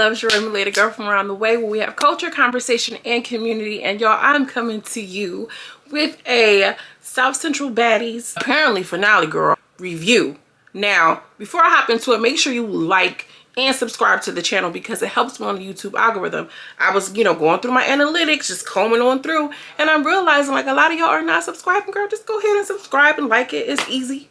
Love, your emulated girl from around the way, where we have culture, conversation, and community. And y'all, I'm coming to you with a South Central Baddies apparently finale girl review. Now, before I hop into it, make sure you like and subscribe to the channel because it helps me on the YouTube algorithm. I was, going through my analytics, just combing on through, and I'm realizing like a lot of y'all are not subscribing. Girl, just go ahead and subscribe and like it. It's easy.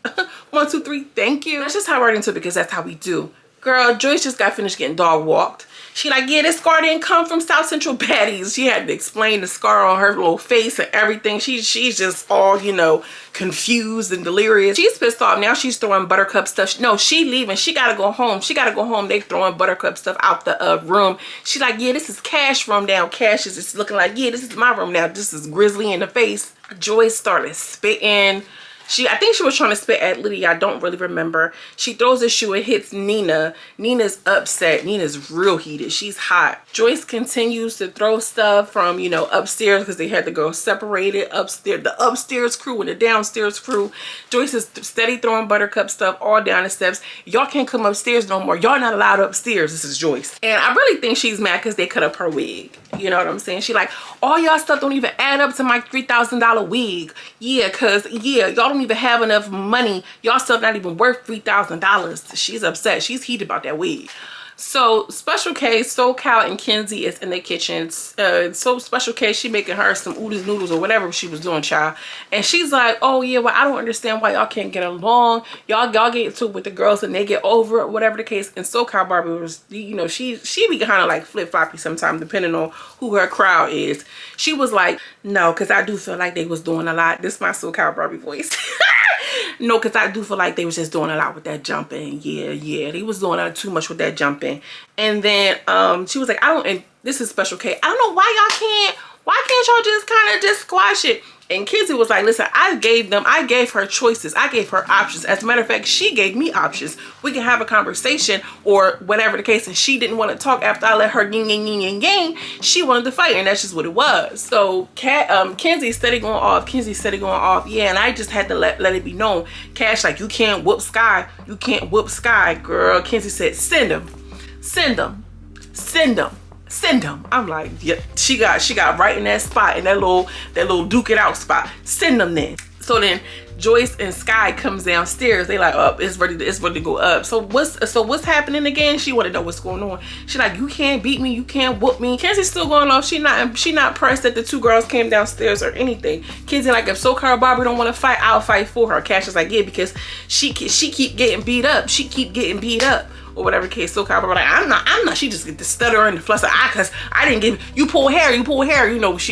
1, 2, 3, thank you. Let's just hop right into it because that's how we do. Girl, Joyce just got finished getting dog walked. She like, yeah, this scar didn't come from South Central Baddies. She had to explain the scar on her little face and everything. She's just all, confused and delirious. She's pissed off. Now she's throwing Buttercup stuff. No, she leaving. She gotta go home. She gotta go home. They throwing Buttercup stuff out the room. She's like, yeah, this is Cash room now. Cash is just looking like, yeah, this is my room now. This is Grizzly in the face. Joyce started spitting. I think she was trying to spit at Lydia. I don't really remember. She throws a shoe and hits Nina. Nina's upset. Nina's real heated. She's hot. Joyce continues to throw stuff from, upstairs because they had to go separated upstairs. The upstairs crew and the downstairs crew. Joyce is steady throwing Buttercup stuff all down the steps. Y'all can't come upstairs no more. Y'all not allowed upstairs. This is Joyce. And I really think she's mad because they cut up her wig. You know what I'm saying? She like, all y'all stuff don't even add up to my $3,000 wig. Yeah, because, y'all don't even have enough money. Y'all stuff not even worth $3,000. She's upset. She's heated about that wig. So Special K, SoCal, and Kenzie is in the kitchen. So Special K, she making her some oodles noodles or whatever she was doing, child. And she's like, oh yeah, well, I don't understand why y'all can't get along. Y'all get into it with the girls and they get over it, whatever the case. And SoCal Barbie was, she be kind of like flip-floppy sometimes depending on who her crowd is. She was like, no, because I do feel like they was doing a lot. This is my SoCal Barbie voice. No, because I do feel like they was just doing a lot with that jumping. Yeah, they was doing too much with that jumping. And then she was like, and this is Special K, I don't know why y'all just kind of just squash it. And Kenzie was like, listen, I gave her choices. I gave her options. As a matter of fact, she gave me options. We can have a conversation or whatever the case. And she didn't want to talk after I let her yang. She wanted to fight, and that's just what it was. So Kenzie steady going off. Yeah, and I just had to let it be known. Cash like, you can't whoop Sky. You can't whoop Sky, girl. Kenzie said, send him. I'm like, yeah, she got right in that spot, in that little duke it out spot. Send them then. So then Joyce and Sky comes downstairs. They like, up, it's ready to go up. So what's happening again? She want to know what's going on. She like, you can't beat me, you can't whoop me. Kenzie's still going off. She not pressed that the two girls came downstairs or anything. Kenzie like, if SoCal Barbie don't want to fight, I'll fight for her. Cash is like, yeah, because she keep getting beat up. She keep getting beat up. Or whatever the case. SoCal Barbie like, I'm not. She just get the stutter and the fluster. Cause I didn't give you pull hair. She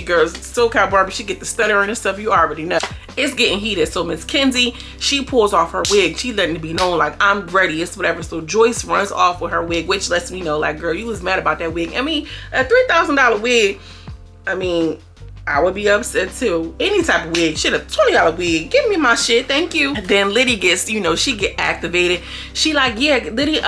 girls. SoCal Barbie, she get the stuttering and stuff. You already know. It's getting heated. So Miss Kenzie, she pulls off her wig. She letting it be known like, I'm ready. It's whatever. So Joyce runs off with her wig, which lets me know like, girl, you was mad about that wig. I mean, a $3,000 wig. I mean, I would be upset too. Any type of wig. Shit, a $20 wig. Give me my shit. Thank you. And then Liddy gets, she get activated. She like, yeah, Liddy,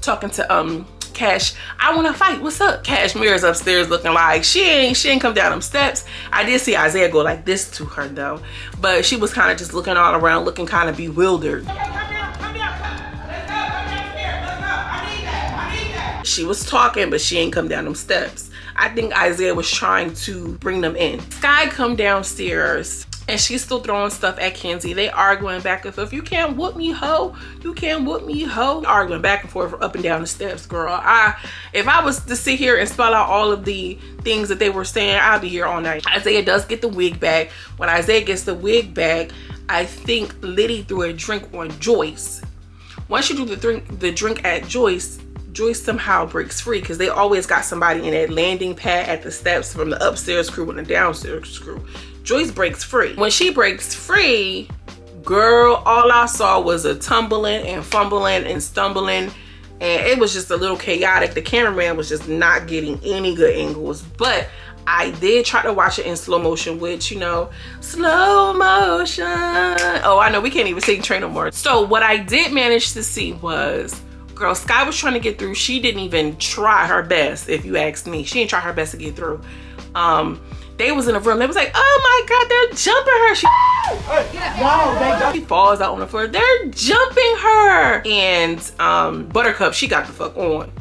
talking to Cash, I want to fight. What's up? Cashmere's upstairs looking like she ain't come down them steps. I did see Isaiah go like this to her though. But she was kind of just looking all around, looking kind of bewildered. Okay, come down. Let's go. Come downstairs. Let's go. I need that. She was talking, but she ain't come down them steps. I think Isaiah was trying to bring them in. Sky come downstairs and she's still throwing stuff at Kenzie. They arguing back and forth. You can't whoop me, ho. You can't whoop me, ho. Arguing back and forth up and down the steps, girl. If I was to sit here and spell out all of the things that they were saying, I'd be here all night. Isaiah does get the wig back. When Isaiah gets the wig back, I think Liddy threw a drink on Joyce. Once she threw the drink at Joyce somehow breaks free because they always got somebody in that landing pad at the steps from the upstairs crew and the downstairs crew. Joyce breaks free. When she breaks free, girl, all I saw was a tumbling and fumbling and stumbling, and it was just a little chaotic. The cameraman was just not getting any good angles, but I did try to watch it in slow motion, which, slow motion. Oh, I know, we can't even sing Train no more. So what I did manage to see was, girl, Sky was trying to get through. She didn't even try her best, if you ask me. She didn't try her best to get through. They was in the room. They was like, oh my God, they're jumping her. She falls out on the floor. They're jumping her. And Buttercup, she got the fuck on.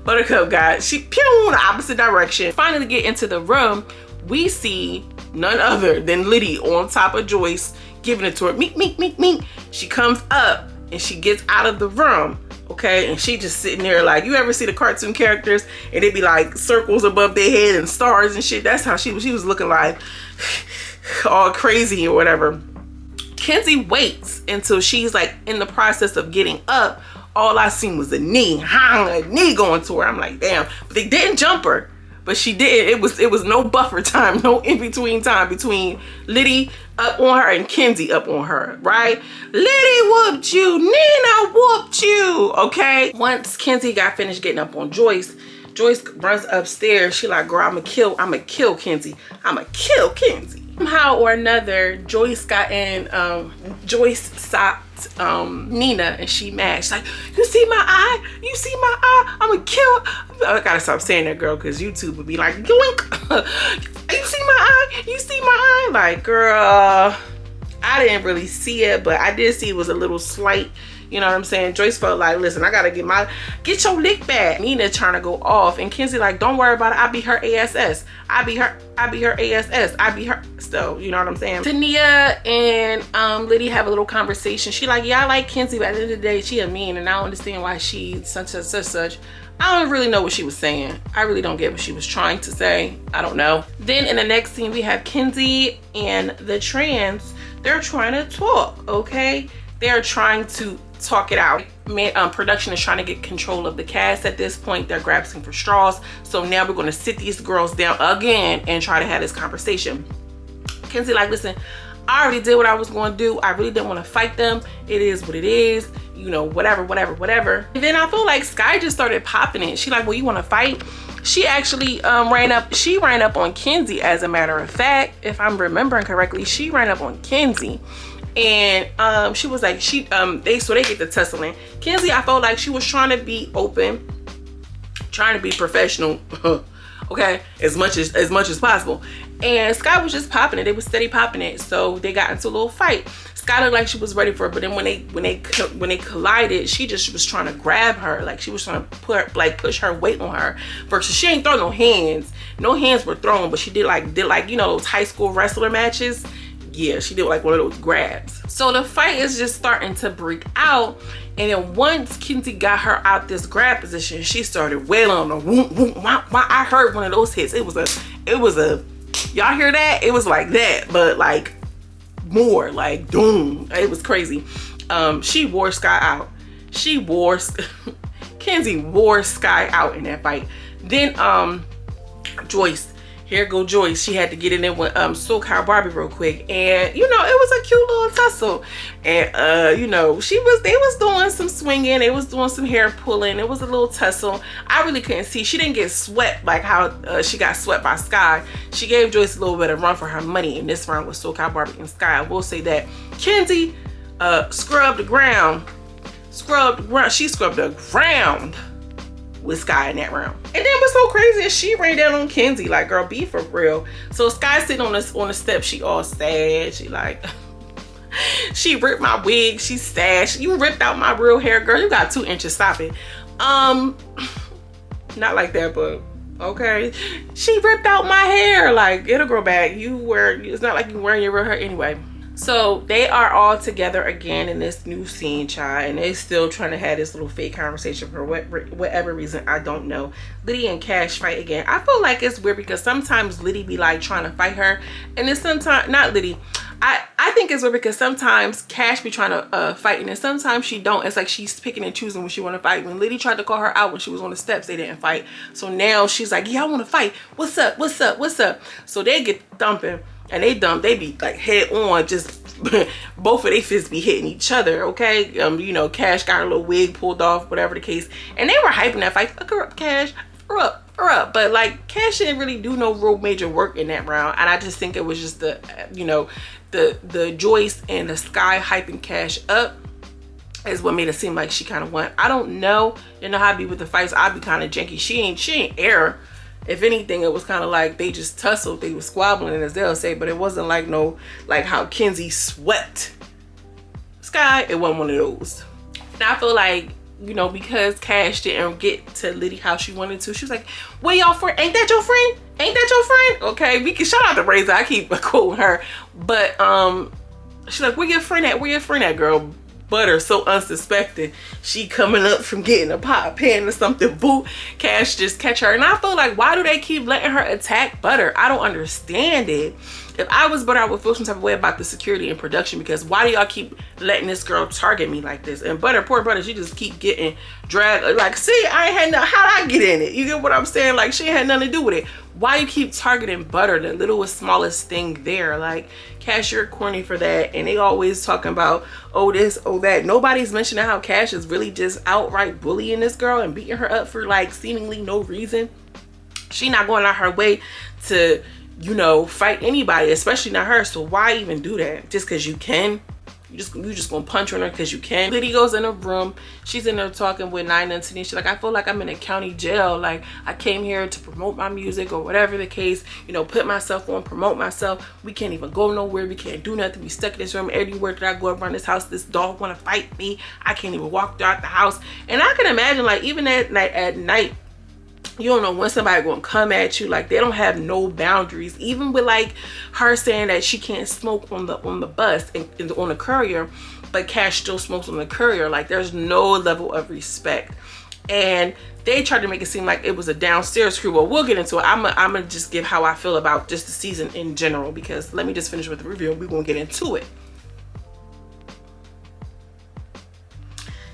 Buttercup got, she pew in the opposite direction. Finally get into the room, we see none other than Liddy on top of Joyce, giving it to her. Meek, meek, meek, meek. She comes up and she gets out of the room. Okay, and she just sitting there like, you ever see the cartoon characters and they be like circles above their head and stars and shit? That's how she was looking, like all crazy or whatever. Kenzie waits until she's like in the process of getting up. All I seen was a knee going to her. I'm like, damn. But they didn't jump her, but she did. It was no buffer time, no in between time between Liddy up on her and Kenzie up on her, right? Liddy whooped you, Nina whooped you, okay? Once Kenzie got finished getting up on Joyce, Joyce runs upstairs. She like, girl, I'ma kill Kenzie. I'ma kill Kenzie. Somehow or another, Joyce got in, Joyce socked Nina, and she mad. She's like, you see my eye? You see my eye? I'ma kill. I gotta stop saying that, girl, because YouTube would be like, yoink. You see my eye? You see my eye? Like, girl, I didn't really see it, but I did see it was a little slight. You know what I'm saying? Joyce felt like, listen, I gotta get your lick back. Nina trying to go off, and Kenzie like, don't worry about it. I be her ASS. I be her ASS. I be her. So, you know what I'm saying? Tania and Liddy have a little conversation. She like, yeah, I like Kenzie, but at the end of the day, she a mean, and I don't understand why she such. I don't really know what she was saying. I really don't get what she was trying to say. I don't know. Then in the next scene, we have Kenzie and the trans. They're trying to talk, okay? They're trying to talk it out. Production is trying to get control of the cast at this point. They're grasping for straws. So now we're going to sit these girls down again and try to have this conversation. Kenzie like, listen, I already did what I was going to do. I really didn't want to fight them. It is what it is. You know, whatever. And then I feel like Sky just started popping it. She like, well, you want to fight? She actually ran up on Kenzie, as a matter of fact. If I'm remembering correctly, she ran up on Kenzie. And she was like, they get the tussling. Kenzie, I felt like she was trying to be open, trying to be professional, okay, as much as possible. And Sky was just popping it. They was steady popping it. So they got into a little fight. Sky looked like she was ready for it, but then when they collided, she just was trying to grab her, like she was trying to push her weight on her. Versus she ain't throw no hands. No hands were thrown, but she did like you know those high school wrestler matches. Yeah, she did like one of those grabs. So the fight is just starting to break out. And then once Kenzie got her out this grab position, she started wailing on her. Whoom, whoom, wah, wah. I heard one of those hits. It was a, y'all hear that? It was like that, but like more like doom. It was crazy. She wore Sky out. Kenzie wore Sky out in that fight. Then Joyce. Here go Joyce. She had to get in there with SoCal Barbie real quick, and you know it was a cute little tussle. And you know they was doing some swinging, they was doing some hair pulling. It was a little tussle. I really couldn't see. She didn't get swept like how she got swept by Sky. She gave Joyce a little bit of run for her money in this round with SoCal Barbie and Sky. I will say that Kenzie scrubbed the ground. She scrubbed the ground with Sky in that round. And then what's so crazy is she ran down on Kenzie, like, girl, be for real. So Sky sitting on the step, she all sad. She like, she ripped my wig, she sad. You ripped out my real hair, girl. You got 2 inches, stop it. Not like that, but okay. She ripped out my hair, like, it'll grow back. It's not like you wearing your real hair anyway. So they are all together again in this new scene, child, and they still trying to have this little fake conversation for whatever reason, I don't know. Liddy and Cash fight again. I feel like it's weird because sometimes Liddy be like trying to fight her, and then sometimes not Liddy. I think it's weird because sometimes Cash be trying to fight, and then sometimes she don't. It's like she's picking and choosing when she want to fight. When Liddy tried to call her out when she was on the steps, they didn't fight. So now she's like, yeah, I want to fight. What's up? So they get thumping. And they be like head on, just both of their fists be hitting each other, okay? You know, Cash got her little wig pulled off, whatever the case. And they were hyping that fight. Fuck her up, Cash. Her up. But like, Cash didn't really do no real major work in that round. And I just think it was just the, you know, the Joyce and the Sky hyping Cash up is what made it seem like she kind of won. I don't know. You know how I be with the fights. I be kind of janky. She ain't air. If anything, it was kind of like they just tussled. They were squabbling, as they'll say, but it wasn't like no, like how Kenzie swept Sky. It wasn't one of those. And I feel like you know, because Cash didn't get to Liddy how she wanted to, she was like, where y'all friend? Ain't that your friend? Ain't that your friend? Okay, we can shout out to Razor. I keep quoting her. But she's like, where your friend at? Where your friend at, girl? Butter, so unsuspecting. She coming up from getting a pot pan or something. Boo. Cash just catch her. And I feel like, why do they keep letting her attack Butter? I don't understand it. If I was Butter, I would feel some type of way about the security and production, because why do y'all keep letting this girl target me like this? And Butter, poor Butter, she just keep getting dragged. Like, see, I ain't had no, how'd I get in it? You get what I'm saying? Like, she ain't had nothing to do with it. Why you keep targeting Butter, the littlest, smallest thing there? Like, Cash, you're corny for that. And they always talking about, oh this, oh that. Nobody's mentioning how Cash is really just outright bullying this girl and beating her up for like seemingly no reason. She not going out her way to, you know, fight anybody, especially not her. So why even do that? Just because you can? You just gonna punch her because you can? Liddy goes in her room. She's in there talking with Nina and Tanisha. Like, I feel like I'm in a county jail. Like, I came here to promote my music or whatever the case. You know, put myself on, promote myself. We can't even go nowhere. We can't do nothing. We stuck in this room. Everywhere that I go around this house, this dog wanna fight me. I can't even walk out the house. And I can imagine, like, even at night, you don't know when somebody gonna come at you. Like, they don't have no boundaries. Even with like her saying that she can't smoke on the bus and on the courier, but Cash still smokes on the courier. Like, there's no level of respect. And they tried to make it seem like it was a downstairs crew. Well, we'll get into it. I'm gonna just give how I feel about just the season in general, because let me just finish with the review and we're gonna get into it.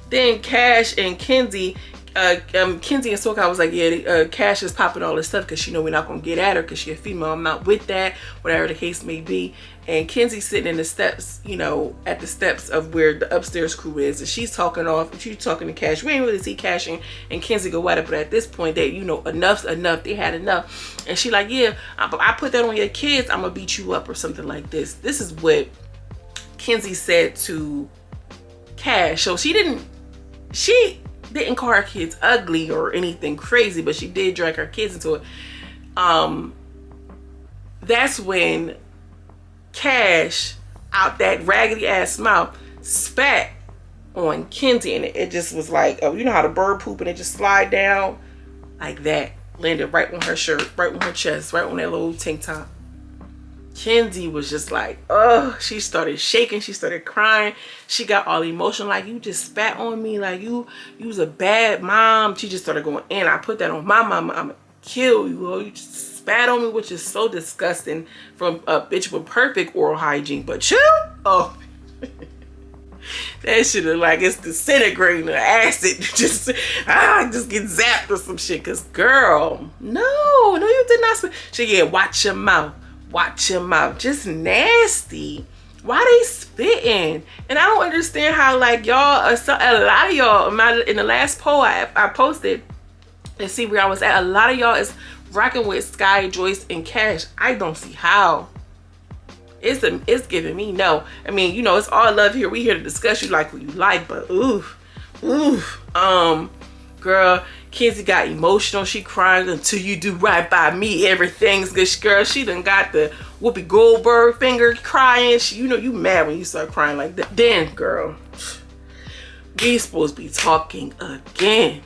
Then Cash and Kenzie and SoCal was like, yeah, Cash is popping all this stuff because she know we're not gonna get at her because she a female. I'm not with that, whatever the case may be. And Kenzie's sitting in the steps, you know, at the steps of where the upstairs crew is, and she's talking off, and she's talking to Cash. We ain't really see Cash and Kenzie go at it, but at this point, they, you know, enough's enough. They had enough. And she like, yeah, I put that on your kids, I'm gonna beat you up or something like this. This is what Kenzie said to Cash. So she didn't call her kids ugly or anything crazy, but she did drag her kids into it. That's when Cash, out that raggedy ass mouth, spat on Kenzie, and it just was like, oh, you know how the bird poop and it just slide down like that, landed right on her shirt, right on her chest, right on that little tank top. Kenzie was just like, oh, she started shaking, she started crying, she got all emotional, like, you just spat on me, like you was a bad mom. She just started going in. I put that on my mama, I'ma kill you. Oh, you just spat on me, which is so disgusting from a bitch with perfect oral hygiene. But you, oh, that shit is like it's disintegrating, the acid just get zapped or some shit. Cause girl, no, you did not spit. She, yeah, watch your mouth. Watch your mouth. Just nasty. Why they spitting? And I don't understand how, like, y'all, a lot of y'all, in the last poll I posted, and see where I was at, a lot of y'all is rocking with Sky, Joyce, and Cash. I don't see how. It's giving me no. I mean, you know, it's all love here. We here to discuss. You like what you like, but girl, Kenzie got emotional. She crying until you do right by me. Everything's good, girl. She done got the Whoopi Goldberg finger crying. She, you know, you mad when you start crying like that. Then, girl, we supposed to be talking again.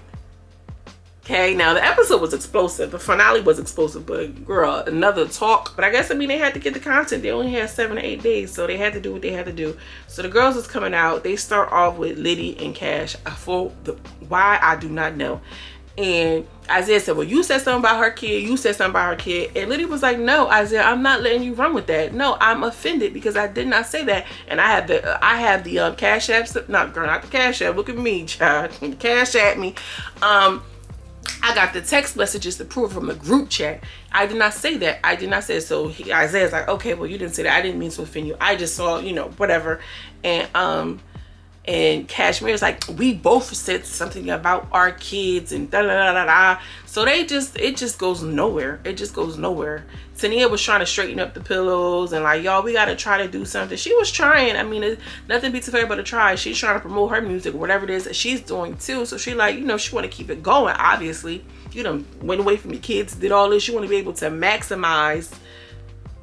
Okay, now the episode was explosive. The finale was explosive, but girl, another talk. But I guess, I mean, they had to get the content. They only had 7 to 8 days, so they had to do what they had to do. So the girls is coming out. They start off with Liddy and Cash. Why, I do not know. And Isaiah said, well, you said something about her kid. You said something about her kid. And Liddy was like, no, Isaiah, I'm not letting you run with that. No, I'm offended because I did not say that. And I have the Cash Apps. Not the Cash App. Look at me, child. Cash at me. I got the text messages to prove from the group chat. I did not say that. I did not say it. So Isaiah's like, okay, well, you didn't say that. I didn't mean to offend you. I just saw, you know, whatever. And Cashmere's like, we both said something about our kids and da da da da da. So it just goes nowhere. It just goes nowhere. Tania was trying to straighten up the pillows and like, y'all, we gotta try to do something. She was trying. I mean, nothing beats a fair but a try. She's trying to promote her music, whatever it is that she's doing too. So she like, you know, she want to keep it going. Obviously, you done went away from your kids, did all this. You want to be able to maximize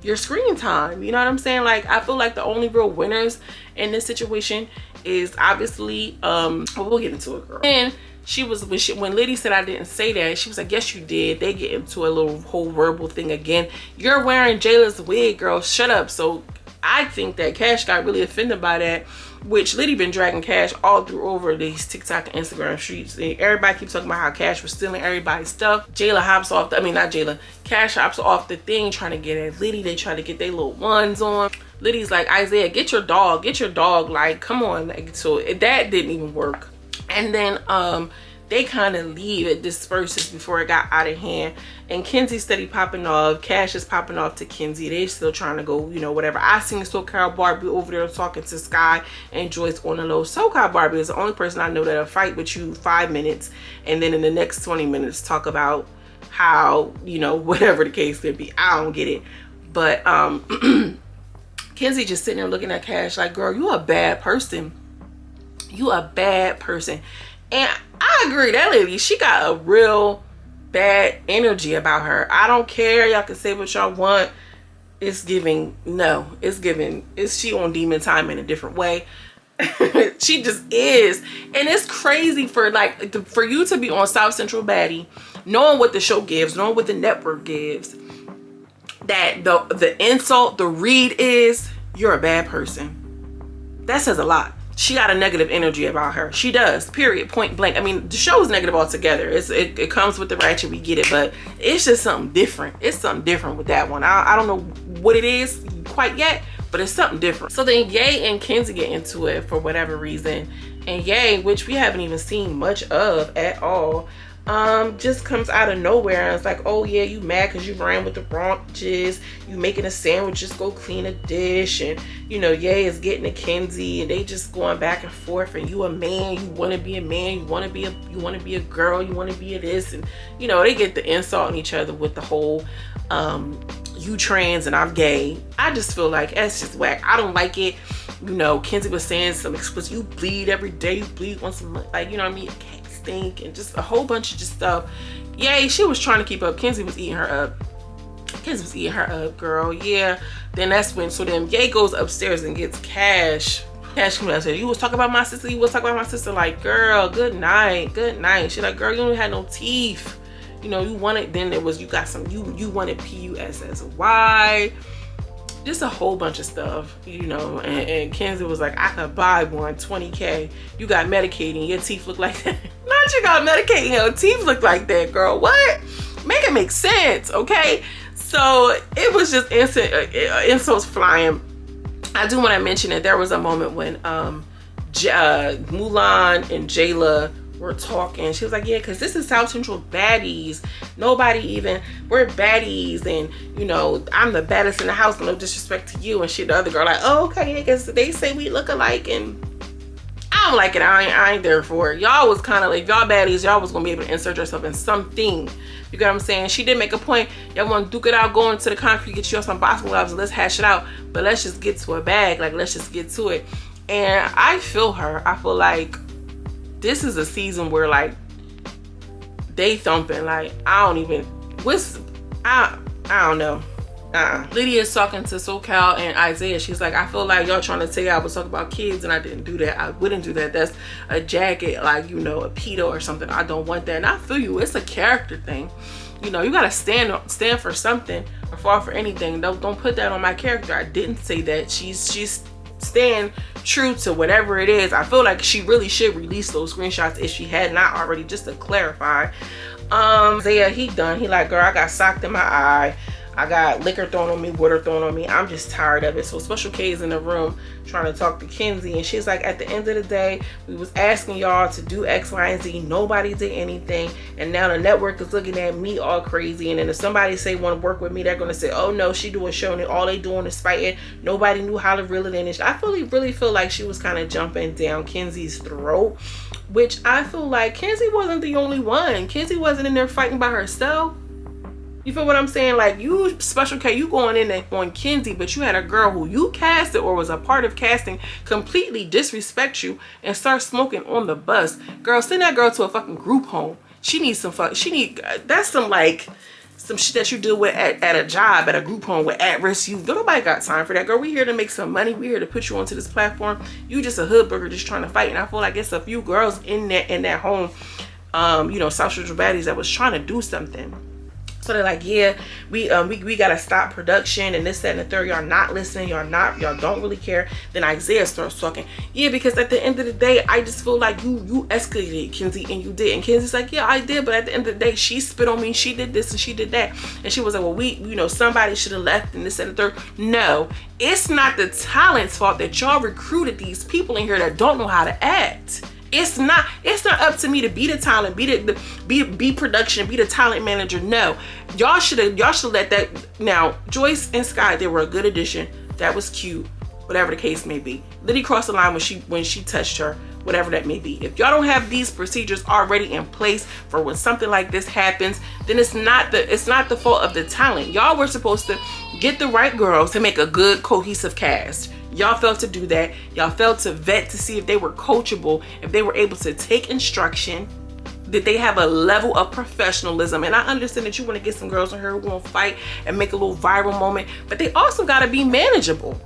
your screen time. You know what I'm saying? Like, I feel like the only real winners in this situation is obviously well, we'll get into it, girl. And she was, when Liddy said I didn't say that, she was like, yes you did. They get into a little whole verbal thing again. You're wearing Jayla's wig, girl, shut up. So I think that Cash got really offended by that, which Liddy been dragging Cash all through over these TikTok and Instagram streets. And everybody keeps talking about how Cash was stealing everybody's stuff. Jayla hops off, I mean not Jayla, Cash hops off the thing trying to get at Liddy. They try to get their little ones on. Liddy's like, Isaiah, get your dog, like, come on. Like, so that didn't even work. And then they kind of leave, it disperses before it got out of hand. And Kenzie's steady popping off. Cash is popping off to Kenzie. They still trying to go, you know, whatever. I seen SoCal Barbie over there talking to Sky and Joyce on the low. SoCal Barbie is the only person I know that'll fight with you 5 minutes and then in the next 20 minutes talk about how, you know, whatever the case could be. I don't get it. But Kenzie just sitting there looking at Cash like, girl, you a bad person. You a bad person. And I agree, that lady, she got a real bad energy about her. I don't care, y'all can say what y'all want. It's giving, no, it's giving, it's she on demon time in a different way. She just is. And it's crazy for like for you to be on South Central Baddie, knowing what the show gives, knowing what the network gives, that the insult, the read is, you're a bad person. That says a lot. She got a negative energy about her. She does, period, point blank. I mean, the show is negative altogether. It comes with the ratchet, we get it, but it's just something different. It's something different with that one. I don't know what it is quite yet, but it's something different. So then Ye and Kenzie get into it for whatever reason. And Ye, which we haven't even seen much of at all, just comes out of nowhere and it's like, oh yeah, you mad because you ran with the brunches, you making a sandwich, just go clean a dish. And you know, Ye is getting to Kenzie and they just going back and forth, and you a man, you want to be a man, you want to be a girl, you want to be a this, and you know, they get the insult on each other with the whole you trans and I'm gay. I just feel like that's just whack. I don't like it. You know, Kenzie was saying some explicit, you bleed every day, you bleed once a month, like, you know what I mean, stink, and just a whole bunch of just stuff. Yay, she was trying to keep up. Kenzie was eating her up. Kenzie was eating her up, girl. Yeah. Then that's when, so then Ye goes upstairs and gets Cash. Cash comes out and said, you was talking about my sister, you was talking about my sister. Like, girl, good night, good night. She like, girl, you don't had no teeth. You know, you wanted, then it was, you got some, you wanted PUSSY. Just a whole bunch of stuff, you know. And Kenzie was like, I could buy one, 20K. You got Medicaid and your teeth look like that. Not you got Medicaid and your teeth look like that, girl. What? Make it make sense, okay? So it was just insults flying. I do want to mention that there was a moment when Mulan and Jayla were talking. She was like, yeah, because this is South Central Baddies. Nobody even, we're Baddies, and you know, I'm the baddest in the house, no disrespect to you and shit. The other girl like, oh, okay, I guess they say we look alike, and I don't like it. I ain't there for it. Y'all was kind of like, y'all Baddies, y'all was gonna be able to insert yourself in something. You get what I'm saying? She did make a point. Y'all want to duke it out, go into the concrete, get you some boxing gloves, and let's hash it out. But let's just get to a bag. Like, let's just get to it. And I feel her. I feel like this is a season where like they thumping. Like, I don't even, I don't know. Lydia's talking to SoCal and Isaiah. She's like, I feel like y'all trying to say I was talking about kids and I didn't do that. I wouldn't do that. That's a jacket, like, you know, a pedo or something. I don't want that. And I feel you. It's a character thing. You know, you gotta stand for something or fall for anything. Don't put that on my character. I didn't say that. She's staying true to whatever it is. I feel like she really should release those screenshots if she had not already, just to clarify. Isaiah, he done. He like, girl, I got socked in my eye. I got liquor thrown on me, water thrown on me. I'm just tired of it. So Special K is in the room trying to talk to Kenzie, and she's like, at the end of the day, we was asking y'all to do X, Y, and Z. Nobody did anything, and now the network is looking at me all crazy. And then if somebody say want to work with me, they're gonna say, oh no, she doing show, and all they doing is fighting. Nobody knew how to reel it in. And I really feel like she was kind of jumping down Kenzie's throat, which I feel like Kenzie wasn't the only one. Kenzie wasn't in there fighting by herself. You feel what I'm saying? Like, you, Special K, you going in there on Kenzie, but you had a girl who you casted or was a part of casting completely disrespect you and start smoking on the bus. Girl, send that girl to a fucking group home. She needs some that's some like, some shit that you deal with at a job, at a group home with at-risk youth. Nobody got time for that, girl. We here to make some money. We here to put you onto this platform. You just a hood burger just trying to fight. And I feel like it's a few girls in that home, you know, South Central Baddies that was trying to do something. So they're like, yeah, we gotta stop production and this, that, and the third. Y'all not listening. Y'all don't really care. Then Isaiah starts talking. Yeah, because at the end of the day, I just feel like you escalated, Kenzie, and you did. And Kenzie's like, yeah, I did. But at the end of the day, she spit on me. She did this and she did that. And she was like, well, you know, somebody should have left and this, and the third. No, it's not the talent's fault that y'all recruited these people in here that don't know how to act. It's not up to me to be the talent, be production, be the talent manager. No, y'all should let that. Now, Joyce and Sky, they were a good addition. That was cute, whatever the case may be. Liddy crossed the line when she touched her, whatever that may be. If y'all don't have these procedures already in place for when something like this happens, then it's not the fault of the talent. Y'all were supposed to get the right girls to make a good cohesive cast. Y'all failed to do that. Y'all failed to vet to see if they were coachable, if they were able to take instruction, that they have a level of professionalism. And I understand that you want to get some girls in here who want to fight and make a little viral moment, but they also got to be manageable.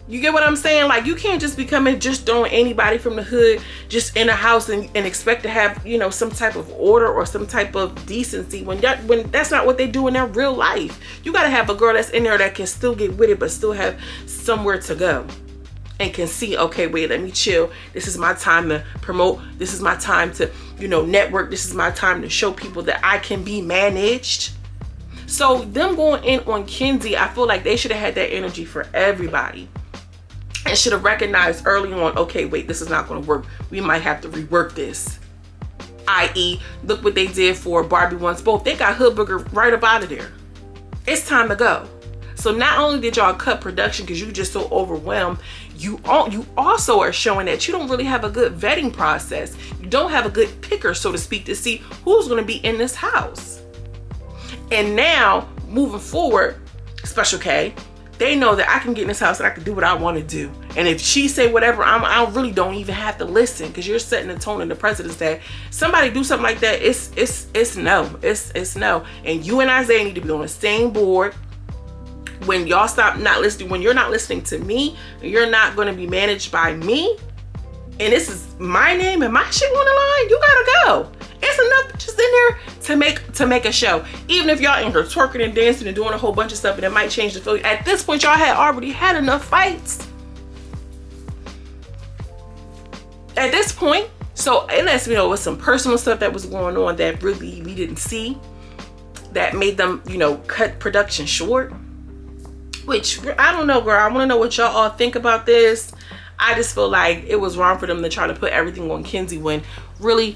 You get what I'm saying? Like, you can't just be coming, just throwing anybody from the hood just in a house and expect to have, you know, some type of order or some type of decency when that's not what they do in their real life. You got to have a girl that's in there that can still get with it, but still have somewhere to go and can see, okay, wait, let me chill. This is my time to promote. This is my time to, you know, network. This is my time to show people that I can be managed. So them going in on Kenzie, I feel like they should have had that energy for everybody. And should have recognized early on, okay, wait, this is not going to work. We might have to rework this. I.e., look what they did for Barbie Wants Both. They got Hood Booger right up out of there. It's time to go. So not only did y'all cut production because you just so overwhelmed, you also are showing that you don't really have a good vetting process. You don't have a good picker, so to speak, to see who's going to be in this house. And now, moving forward, Special K, they know that I can get in this house and I can do what I want to do. And if she say whatever, I really don't even have to listen, because you're setting the tone in the precedence that somebody do something like that, it's no. It's no. And you and Isaiah need to be on the same board. When y'all stop not listening, when you're not listening to me, you're not going to be managed by me. And this is my name and my shit on the line. You gotta go. It's enough just in there to make a show. Even if y'all in here twerking and dancing and doing a whole bunch of stuff, and it might change the feel. At this point, y'all had already had enough fights. At this point, so it lets me know with some personal stuff that was going on that really we didn't see, that made them, you know, cut production short. Which I don't know, girl. I want to know what y'all all think about this. I just feel like it was wrong for them to try to put everything on Kenzie when really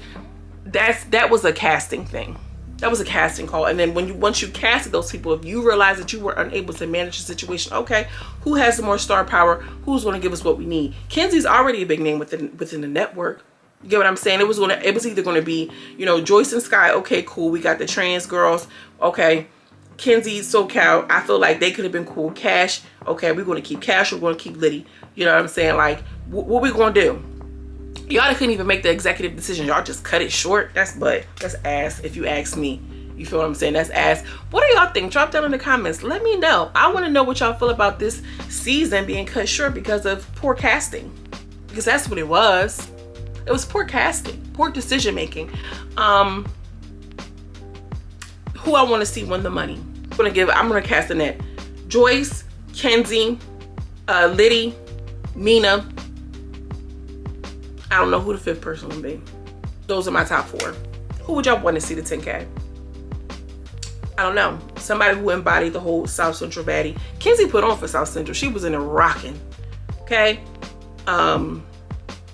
that was a casting thing. That was a casting call. And then once you casted those people, if you realize that you were unable to manage the situation, okay, who has the more star power? Who's going to give us what we need? Kenzie's already a big name within the network. You get what I'm saying? It was either going to be, you know, Joyce and Sky. Okay, cool. We got the trans girls. Okay, Kenzie, SoCal. I feel like they could have been cool. Cash. Okay, we're going to keep Cash. We're going to keep Liddy. You know what I'm saying? Like, what we going to do? Y'all couldn't even make the executive decision. Y'all just cut it short. That's ass, if you ask me. You feel what I'm saying? That's ass. What do y'all think? Drop down in the comments. Let me know. I want to know what y'all feel about this season being cut short because of poor casting. Because that's what it was. It was poor casting, poor decision making. Who I want to see win the money? I'm gonna cast the net. Joyce, Kenzie, Liddy, Mina. I don't know who the fifth person would be. Those are my top 4. Who would y'all want to see the 10K? I don't know. Somebody who embodied the whole South Central baddie. Kenzie put on for South Central. She was in there rocking. Okay.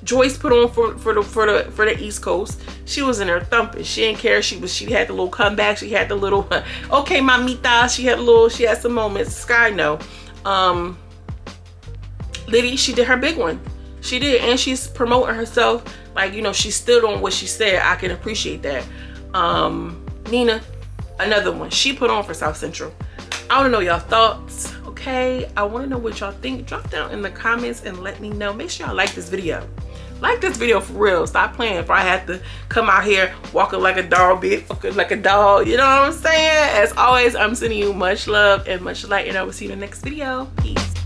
Joyce put on for the East Coast. She was in there thumping. She didn't care. She had the little comeback. She had the little okay, mamita. She had some moments. Sky, no. Liddy, she did her big one. She did, and she's promoting herself. Like, you know, she stood on what she said. I can appreciate that. Nina, another one. She put on for South Central. I want to know y'all thoughts. Okay, I want to know what y'all think. Drop down in the comments and let me know. Make sure y'all like this video. like this video for real. Stop playing if I have to come out here walking like a dog, walking like a dog. You know what I'm saying? As always, I'm sending you much love and much light, and I will see you in the next video. Peace.